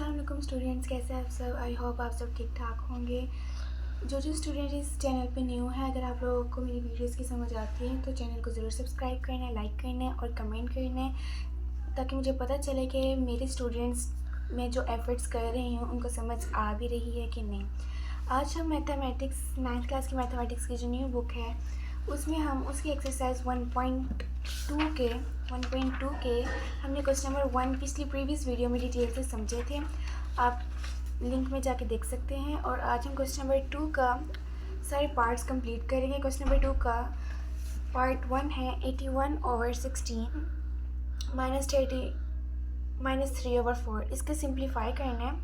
अस्सलाम वालेकुम स्टूडेंट्स, कैसे हैं आप सब। आई होप आप सब ठीक ठाक होंगे। जो स्टूडेंट इस चैनल पे न्यू है, अगर आप लोगों को मेरी वीडियोस की समझ आती है तो चैनल को ज़रूर सब्सक्राइब करना है, लाइक करना है और कमेंट करना है, ताकि मुझे पता चले कि मेरे स्टूडेंट्स में जो एफ़र्ट्स कर रही हूँ उनको समझ आ भी रही है कि नहीं। आज हम मैथमेटिक्स 9th क्लास की मैथमेटिक्स की जो न्यू बुक है उसमें हम उसकी एक्सरसाइज 1.2 के हमने क्वेश्चन नंबर 1 पिछली प्रीवियस वीडियो में डिटेल से समझे थे। आप लिंक में जाके देख सकते हैं। और आज हम क्वेश्चन नंबर 2 का सारे पार्ट्स कंप्लीट करेंगे। क्वेश्चन नंबर 2 का पार्ट 1 है 81/16 -3/4। इसका सिंप्लीफाई करना है।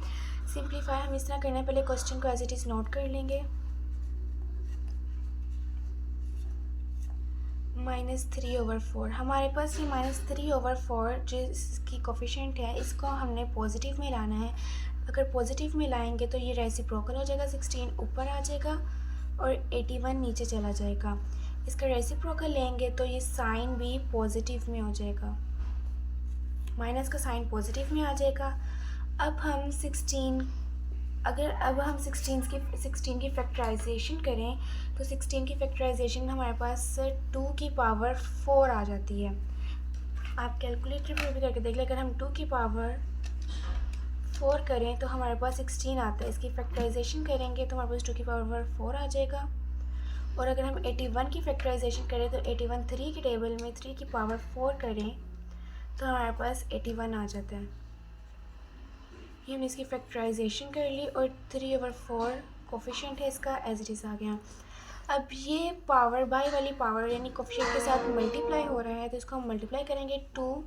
सिंप्लीफाई हम इस तरह करना है, पहले क्वेश्चन को एज इट इज़ नोट कर लेंगे। -3/4 हमारे पास ये -3/4 जिसकी कोफिशिएंट है इसको हमने पॉजिटिव में लाना है। अगर पॉजिटिव में लाएंगे तो ये रेसिप्रोकल हो जाएगा, 16 ऊपर आ जाएगा और 81 नीचे चला जाएगा। इसका रेसिप्रोकल लेंगे तो ये साइन भी पॉजिटिव में हो जाएगा, माइनस का साइन पॉजिटिव में आ जाएगा। अब हम 16 की फैक्टराइजेशन करें तो 16 की फैक्टराइजेशन हमारे पास 2 की पावर 4 आ जाती है। आप कैलकुलेटर पर भी करके देख लें, अगर हम 2 की पावर 4 करें तो हमारे पास 16 आता है। इसकी फैक्टराइजेशन करेंगे तो हमारे पास 2 की पावर 4 आ जाएगा। और अगर हम 81 की फैक्टराइजेशन करें तो 81 3 के टेबल में 3 की पावर 4 करें तो हमारे पास 81 आ जाता है। ये हमने इसकी फैक्टराइजेशन कर ली और 3/4 कोफिशिएंट है इसका एज इट इज़ आ गया। अब ये पावर बाई वाली पावर यानी कोफिशिएंट के साथ मल्टीप्लाई हो रहा है तो इसको हम मल्टीप्लाई करेंगे। 2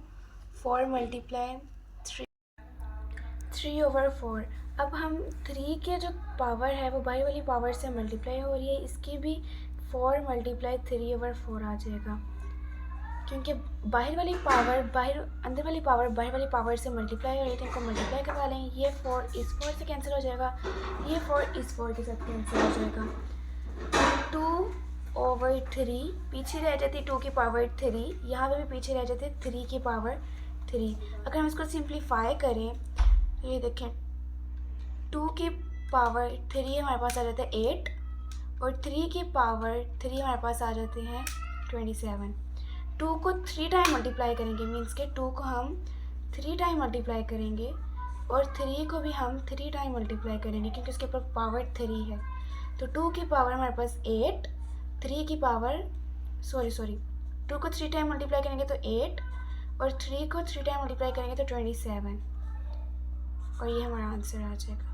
4 मल्टीप्लाई 3/4। अब हम 3 के जो पावर है वो बाई वाली पावर से मल्टीप्लाई हो रही है, इसकी भी 4 मल्टीप्लाई 3/4 आ जाएगा, क्योंकि बाहर वाली पावर अंदर वाली पावर बाहर वाली पावर से मल्टीप्लाई हो रही है तो इनको मल्टीप्लाई करवा लें। ये 4 इस 4 से कैंसिल हो जाएगा, ये 4 इस 4 के साथ कैंसिल हो जाएगा। 2/3 पीछे रह जाती 2 की पावर 3, यहाँ पे भी पीछे रह जाते 3 की पावर 3। अगर हम इसको सिंप्लीफाई करें तो ये देखें 2 की पावर 3 हमारे पास आ जाता है 8 और 3 की पावर 3 हमारे पास आ जाते हैं 27। 2 को 3 टाइम मल्टीप्लाई करेंगे, मीन्स के 2 को हम 3 टाइम मल्टीप्लाई करेंगे और 3 को भी हम 3 टाइम मल्टीप्लाई करेंगे क्योंकि उसके ऊपर पावर 3 है। तो 2 की पावर हमारे पास 8, 3 की पावर 2 को 3 टाइम मल्टीप्लाई करेंगे तो 8 और 3 को 3 टाइम मल्टीप्लाई करेंगे तो 27 और ये हमारा आंसर आ जाएगा।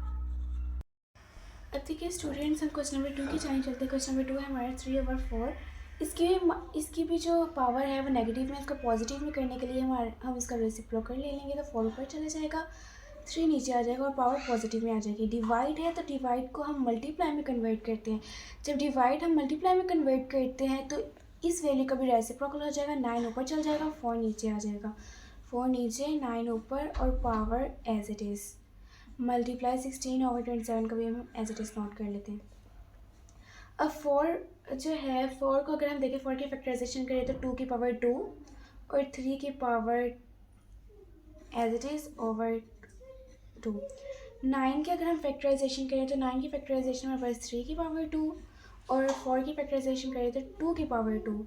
अब देखिए स्टूडेंट्स, हम क्वेश्चन नंबर 2 की जाने चलते हैं। क्वेश्चन नंबर 2 है हमारा 3/4। इसकी भी जो पावर है वो नेगेटिव में, इसको पॉजिटिव में करने के लिए हम इसका रेसिप्रोकल ले लेंगे तो 4 ऊपर चला जाएगा, 3 नीचे आ जाएगा और पावर पॉजिटिव में आ जाएगी। डिवाइड है तो डिवाइड को हम मल्टीप्लाई में कन्वर्ट करते हैं। जब डिवाइड हम मल्टीप्लाई में कन्वर्ट करते हैं तो इस वैल्यू का भी रेसिप्रोकल हो जाएगा, 9 ऊपर चल जाएगा, 4 नीचे आ जाएगा, 4 नीचे 9 ऊपर और power as it is. Multiply 16/27 का भी हम एज इट इज़ नोट कर लेते हैं। अब 4 जो है, 4 को अगर हम देखें 4 की फैक्टराइजेशन करें तो 2 की पावर 2 और 3 की power as it is over 2। 9 की अगर हम फैक्टराइजेशन करें तो 9 की फैक्टराइजेशन हमारे पास 3 की पावर 2 और 4 की फैक्टराइजेशन करें तो 2 की power 2,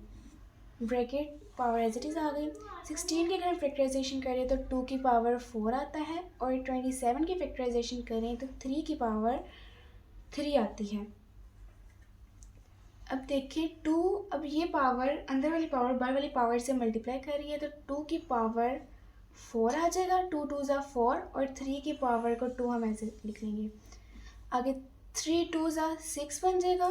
bracket power as it is आ गई। 16 की अगर हम फैक्टराइजेशन करें तो 2 की पावर 4 आता है और 27 की फैक्टराइजेशन करें तो 3 की पावर 3 आती है। अब देखिए 2, अब ये पावर अंदर वाली पावर बाहर वाली पावर से मल्टीप्लाई कर रही है तो 2 की पावर 4 आ जाएगा, 2 2 ज़ा 4 और 3 की पावर को 2 हम ऐसे लिख लेंगे। आगे 3 2 ज़ा 6 बन जाएगा,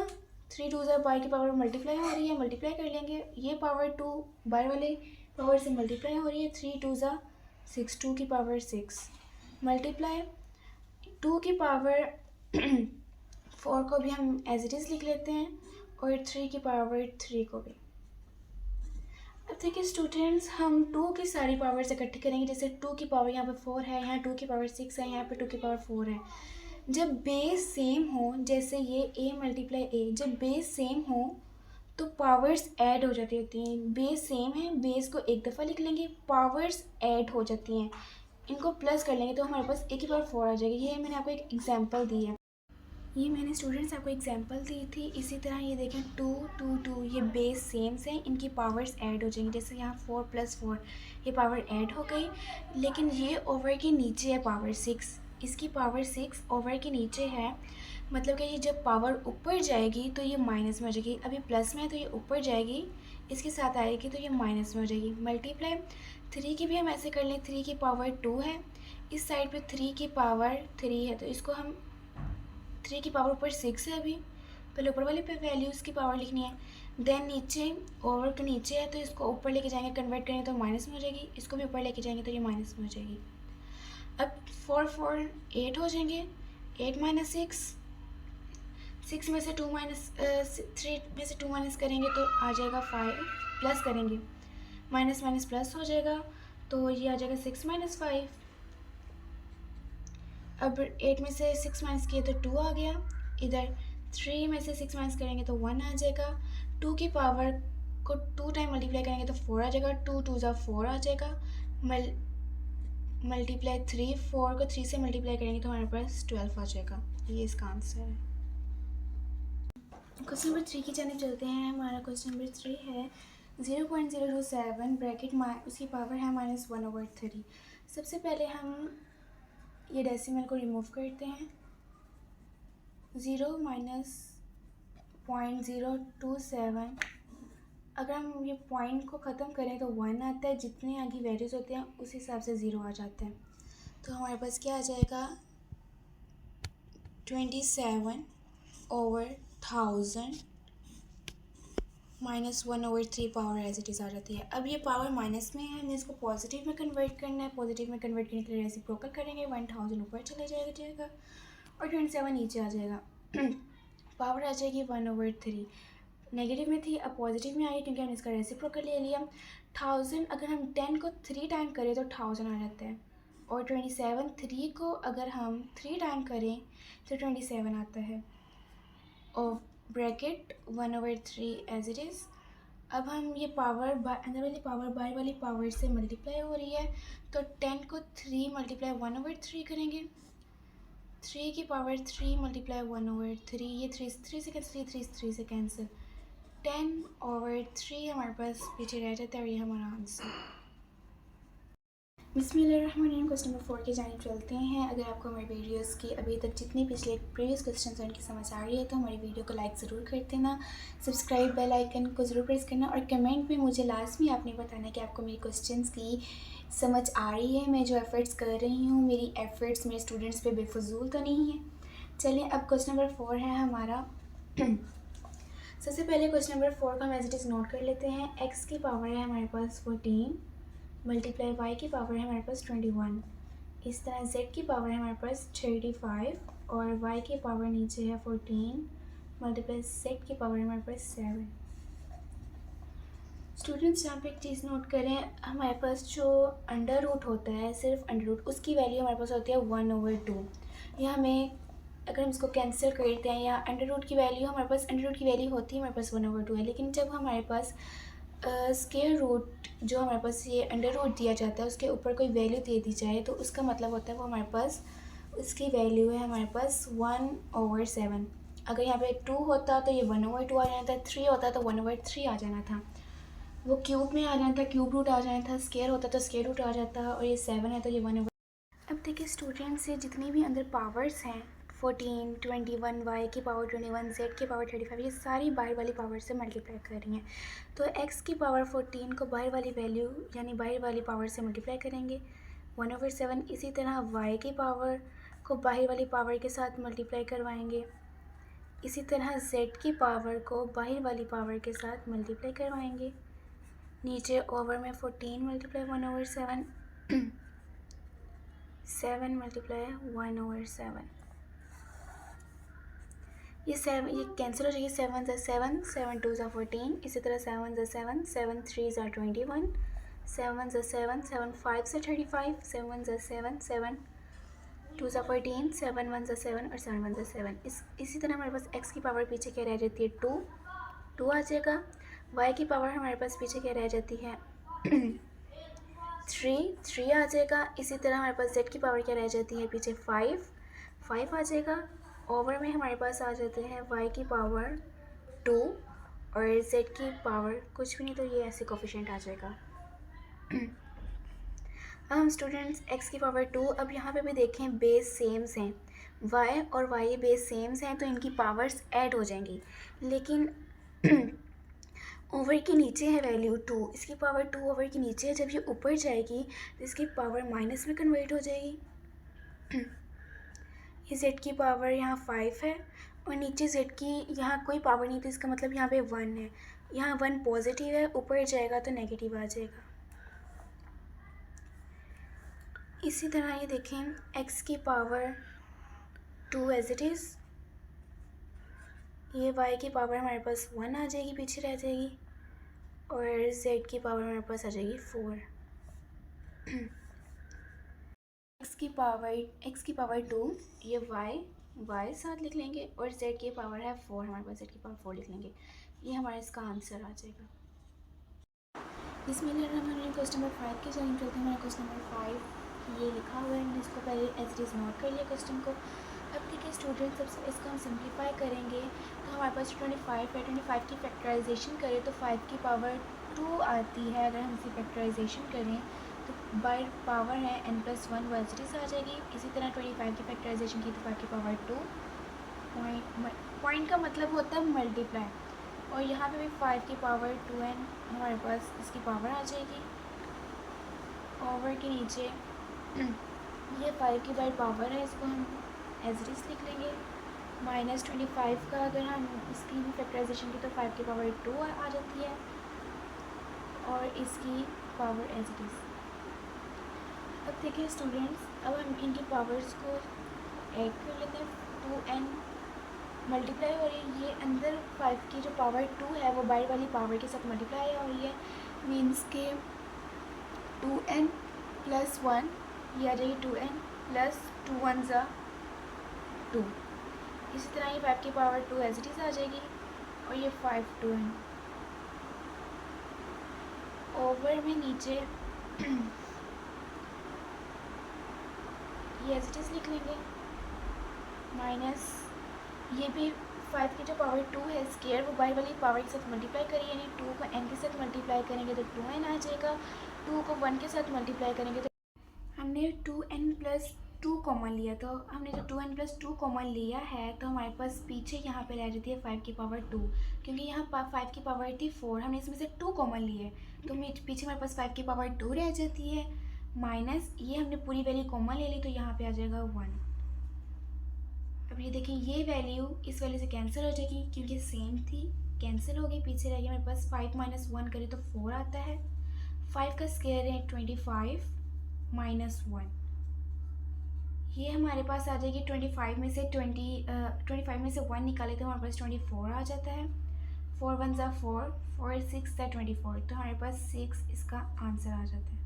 3 2 ज़ा बाहर की पावर मल्टीप्लाई हो रही है, मल्टीप्लाई कर लेंगे, ये पावर 2 बाहर वाले पावर से मल्टीप्लाई हो रही है, 3 2 ज़ा 6, 2 की पावर 6 मल्टीप्लाई 2 की पावर 4 को भी हम एज इट इज़ लिख लेते हैं और 3 की पावर 3 को भी। अब देखिए स्टूडेंट्स, हम 2 की सारी पावर्स इकट्ठी करेंगे। जैसे 2 की पावर यहाँ पे 4 है, यहाँ 2 की पावर 6 है, यहाँ पे 2 की पावर 4 है। जब बेस सेम हो, जैसे ये a मल्टीप्लाई a, जब बेस सेम हो तो पावर्स ऐड हो जाती होती हैं। बेस सेम है, बेस को एक दफ़ा लिख लेंगे, पावर्स ऐड हो जाती हैं। इनको प्लस कर लेंगे तो हमारे पास a की पावर 4 आ जाएगी। ये मैंने आपको एक एग्जांपल दी है, ये मैंने स्टूडेंट्स आपको एग्जांपल दी थी। इसी तरह ये देखें 2 2 2 ये बेस सेम से इनकी पावर्स ऐड हो जाएंगी। जैसे यहाँ 4 + 4 ये पावर ऐड हो गई, लेकिन ये ओवर के नीचे है पावर 6, इसकी पावर 6 ओवर के नीचे है। मतलब कि ये जब पावर ऊपर जाएगी तो ये माइनस में हो जाएगी। अभी प्लस में है तो ये ऊपर जाएगी, इसके साथ आएगी तो ये माइनस में हो जाएगी। मल्टीप्लाई 3 की भी हम ऐसे कर लें, 3 की पावर 2 है, इस साइड पे 3 की पावर 3 है, तो इसको हम 3 की पावर ऊपर 6 है, अभी पहले ऊपर वाले पे वैल्यूज़ की पावर लिखनी है। देन नीचे ओवर के नीचे है तो इसको ऊपर लेके जाएंगे, कन्वर्ट करेंगे तो माइनस में हो जाएगी, इसको भी ऊपर लेके जाएंगे तो ये माइनस में हो जाएगी। अब 4 4 8 हो जाएंगे, 8 - 6, 6 में से 2 माइनस 3 में से 2 माइनस करेंगे तो आ जाएगा 5, प्लस करेंगे माइनस माइनस प्लस हो जाएगा, तो ये आ जाएगा 6 - 5। अब 8 में से 6 माइनस किए तो 2 आ गया, इधर 3 में से 6 माइनस करेंगे तो 1 आ जाएगा। 2 की पावर को 2 टाइम मल्टीप्लाई करेंगे तो 4 आ जाएगा, 2 2 ज़ा 4 आ जाएगा। मल्टीप्लाई 3, 4 को 3 से मल्टीप्लाई करेंगे तो हमारे पास 12 आ जाएगा। ये इसका आंसर है। क्वेश्चन नंबर 3 की जानिब चलते हैं। हमारा क्वेश्चन नंबर 3 है 0.027 ब्रैकेट उसकी पावर है -1/3। सबसे पहले हम ये डेसिमल को रिमूव करते हैं। 0 - 0.027, अगर हम ये पॉइंट को ख़त्म करें तो 1 आता है, जितने आगे वैल्यूज़ होते हैं उस हिसाब से 0 आ जाता है। तो हमारे पास क्या आ जाएगा 27/1000 -1/3 पावर एज इट इज़ आ जाती है। अब ये पावर माइनस में है, हमें इसको पॉजिटिव में कन्वर्ट करना है। पॉजिटिव में कन्वर्ट करने के लिए रेसिप्रोकल करेंगे, 1000 ऊपर चले जाएगा और 27 नीचे आ जाएगा। पावर आ जाएगी 1/3। नेगेटिव में थी, अब पॉजिटिव में आई क्योंकि हमने इसका रेसिप्रोकल ले लिया। 1000 अगर हम 10 को 3 टाइम करें तो 1000 आ जाता है, और 27 3 को अगर हम 3 टाइम करें तो 27 आता है, और ब्रैकेट 1/3 एज इट इज़। अब हम ये पावर अंदर वाली पावर बाहर वाली पावर से मल्टीप्लाई हो रही है, तो 10 को 3 मल्टीप्लाई 1/3 करेंगे। 3 की पावर 3 मल्टीप्लाई 1/3, ये 3 से कैंसिल, 3 से कैंसिल, 10/3 हमारे पास पीछे रह जाता है, और ये हमारा आंसर। बिस्मिल्लाहिर्रहमानिर्रहीम। क्वेश्चन नंबर 4 की जानिब चलते हैं। अगर आपको हमारी वीडियोस की अभी तक जितनी पिछले प्रीवियस क्वेश्चन हैं उनकी समझ आ रही है तो हमारी वीडियो को लाइक ज़रूर कर देना, सब्सक्राइब बेल आइकन को ज़रूर प्रेस करना, और कमेंट में मुझे लास्ट में आपने बताना कि आपको मेरी क्वेश्चंस की समझ आ रही है। मैं जो एफ़र्ट्स कर रही हूँ, मेरी एफ़र्ट्स मेरे स्टूडेंट्स पे बेफजूल तो नहीं है। चलिए अब क्वेश्चन नंबर 4 है हमारा। सबसे पहले क्वेश्चन नंबर 4 का हम एज इट इज़ नोट कर लेते हैं। एक्स की पावर है हमारे पास 14 मल्टीप्लाई वाई की पावर है हमारे पास 21। इस तरह जेड की पावर है हमारे पास 35 और वाई की पावर नीचे है 14 मल्टीप्लाई जेड की पावर है हमारे पास 7। स्टूडेंट्स यहाँ पे एक चीज़ नोट करें, हमारे पास जो अंडर रूट होता है, सिर्फ अंडर रूट, उसकी वैल्यू हमारे पास होती है 1/2। या हमें अगर हम इसको कैंसिल करते हैं, या अंडर रूट की वैल्यू हमारे पास, अंडर रूट की वैल्यू होती है हमारे पास 1/2 है, लेकिन जब हमारे पास स्क्वायर रूट जो हमारे पास ये अंडर रूट दिया जाता है उसके ऊपर कोई वैल्यू दे दी जाए तो उसका मतलब होता है वो हमारे पास उसकी वैल्यू है हमारे पास 1/7। अगर यहाँ पे 2 होता तो ये 1/2 आ जाना था, 3 होता तो 1/3 आ जाना था, वो क्यूब में आ जाना था, क्यूब रूट आ जाना था, स्क्वायर होता तो स्क्वायर रूट आ जाता, और ये 7 है तो ये 1/। अब देखिए स्टूडेंट्स, ये जितनी भी अंदर पावर्स हैं 14, 21, वाई की पावर 21, जेड की पावर 35, ये सारी बाहर वाली पावर से मल्टीप्लाई कर रही हैं। तो एक्स की पावर 14 को बाहर वाली वैल्यू यानी बाहर वाली पावर से मल्टीप्लाई करेंगे 1/7। इसी तरह वाई की पावर को बाहर वाली पावर के साथ मल्टीप्लाई करवाएंगे। इसी तरह जेड की पावर को बाहर वाली पावर के साथ मल्टीप्लाई करवाएंगे। नीचे ओवर में 14 मल्टीप्लाई 1/7, 7 मल्टीप्लाई 1/7, ये कैंसिल हो जाएगी। 7 ज़ा 7, 7 2 ज़ा 14, इसी तरह 7 ज़ा 7, 7 3 ज़ा 21, 7 ज़ा 7, 7 5 ज़ा 35, 7 ज़ा 7, 7 2 ज़ा 14, 7 1 ज़ा 7 और 7 1 ज़ा 7। इसी तरह हमारे पास एक्स की पावर पीछे क्या रह जाती है 2 आ जाएगा। वाई की पावर हमारे पास पीछे क्या रह जाती है 3 आ जाएगा। इसी तरह हमारे पास z की पावर क्या रह जाती है पीछे 5 आ जाएगा। ओवर में हमारे पास आ जाते हैं y की पावर 2 और z की पावर कुछ भी नहीं, तो ये ऐसे कोफिशिएंट आ जाएगा। अब हम स्टूडेंट्स x की पावर 2, अब यहाँ पे भी देखें बेस सेम्स हैं, y और y बेस सेम्स हैं तो इनकी पावर्स ऐड हो जाएंगी, लेकिन ओवर के नीचे है वैल्यू 2, इसकी पावर 2 ओवर के नीचे है। जब ये ऊपर जाएगी तो इसकी पावर माइनस में कन्वर्ट हो जाएगी। ये z की पावर यहाँ 5 है और नीचे z की यहाँ कोई पावर नहीं, तो इसका मतलब यहाँ पे 1 है। यहाँ 1 पॉजिटिव है, ऊपर जाएगा तो नेगेटिव आ जाएगा। इसी तरह ये देखें x की पावर 2 एज इट इज़, ये y की पावर हमारे पास 1 आ जाएगी, पीछे रह जाएगी, और z की पावर हमारे पास आ जाएगी 4। x की पावर 2, ये y साथ लिख लेंगे, और z की पावर है 4, हमारे पास z की पावर 4 लिख लेंगे। ये हमारा इसका आंसर आ जाएगा। इसमें हम क्वेश्चन नंबर 5 की जॉइन करते हैं। हमारा क्वेश्चन नंबर 5 ये लिखा हुआ है, हमने इसको पहले एज इट इज़ नोट कर लिया क्वेश्चन को। अब देखिए स्टूडेंट, सबसे इसको हम सिंप्लीफाई करेंगे तो हमारे पास 25 है। 25 की फैक्टराइजेशन करें तो 5 की पावर 2 आती है। अगर हम इसी फैक्टराइजेशन करें तो बाय पावर है n+1 वो एज इट इज़ आ जाएगी। इसी तरह 25 की फैक्टराइजेशन की तो 5 की पावर 2, पॉइंट का मतलब होता है मल्टीप्लाई, और यहाँ पे भी 5 की पावर 2n हमारे पास इसकी पावर आ जाएगी। ओवर के नीचे ये 5 की बाई पावर है, इसको हम एज इट इज़ लिख लेंगे। -25 का अगर हम इसकी भी फैक्टराइजेशन की तो 5 की पावर 2 आ जाती है, और इसकी पावर एज इट इज़। अब देखिए स्टूडेंट्स, अब हम इनकी पावर्स को ऐड कर लेते हैं। 2n मल्टीप्लाई हो रही है, ये अंदर 5 की जो पावर 2 है वो बाहर वाली पावर के साथ मल्टीप्लाई हो रही है, मीन्स के 2n + 1 ये आ जाएगी 2n + 2 1 ज़ा 2। इसी तरह ये 5 की पावर 2 एज इट इज़ आ जाएगी, और ये 5 2n ओवर में नीचे ये एज इट इज़ लिख लेंगे, माइनस ये भी 5 की जो पावर 2 है स्केयर वो बाई वाली पावर के साथ मल्टीप्लाई करिए, यानी 2 को n के साथ मल्टीप्लाई करेंगे तो 2n आ जाएगा। 2 को 1 के साथ मल्टीप्लाई करेंगे तो हमने 2n + 2 कॉमन लिया, तो हमने जब 2n + 2 कॉमन लिया है तो हमारे पास पीछे यहाँ पे रह जाती है 5 की पावर 2, क्योंकि यहाँ 5 की पावर थी 4, हमने इसमें से 2 कॉमन लिए तो पीछे हमारे पास 5 की पावर 2 रह जाती है, माइनस ये हमने पूरी वैल्यू कॉमन ले ली तो यहाँ पे आ जाएगा 1। अब ये देखिए ये वैल्यू इस वैल्यू से कैंसिल हो जाएगी क्योंकि सेम थी, कैंसिल हो गई, पीछे रह गया हमारे पास 5 - 1 करें तो 4 आता है। 5 का स्क्वायर है 25 - 1, ये हमारे पास आ जाएगी 25 में से 1 निकाले तो हमारे पास 24 आ जाता है। 4 1 ज़ा 4, 4 6 ज़ा 24, तो हमारे पास 6 इसका आंसर आ जाता है।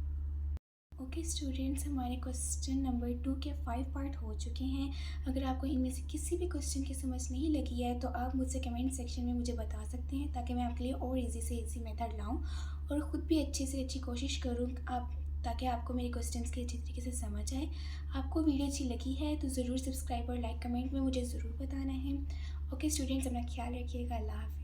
ओके स्टूडेंट्स, हमारे क्वेश्चन नंबर 2 के 5 पार्ट हो चुके हैं। अगर आपको इनमें से किसी भी क्वेश्चन की समझ नहीं लगी है तो आप मुझसे कमेंट सेक्शन में मुझे बता सकते हैं, ताकि मैं आपके लिए और इजी से इजी मेथड लाऊं और ख़ुद भी अच्छी से अच्छी कोशिश करूं ताकि आपको मेरे क्वेश्चंस की अच्छी तरीके से समझ आए। आपको वीडियो अच्छी लगी है तो ज़रूर सब्सक्राइब और लाइक कमेंट में मुझे ज़रूर बताना है। ओके स्टूडेंट्स, अपना ख्याल रखिएगा। अल्लाह हाफ़िज़।